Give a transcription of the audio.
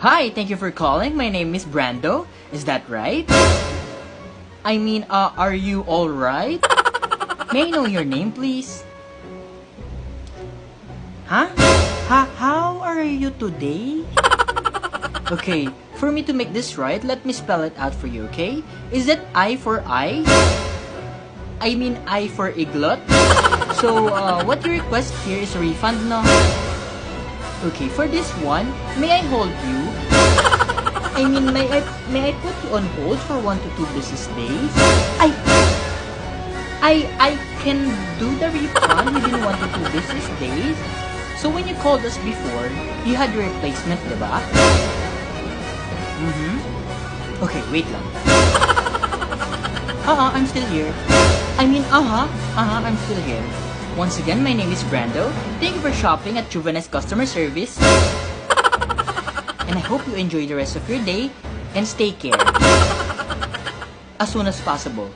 Hi, thank you for calling. My name is Brando. Is that right? Are you alright? May I know your name, please? Huh? How are you today? Okay, for me to make this right, let me spell it out for you, okay? Is it I for eye? I mean I for iglot? So, what you request here is a refund, no? Okay, for this one, may I hold you? May I put you on hold for 1 to 2 business days? I can do the refund within 1 to 2 business days. So when you called us before, you had your replacement, diba? Okay, wait lang. I'm still here. I'm still here. Once again, my name is Brando. Thank you for shopping at Juvenes Customer Service. And I hope you enjoy the rest of your day and stay care. As soon as possible.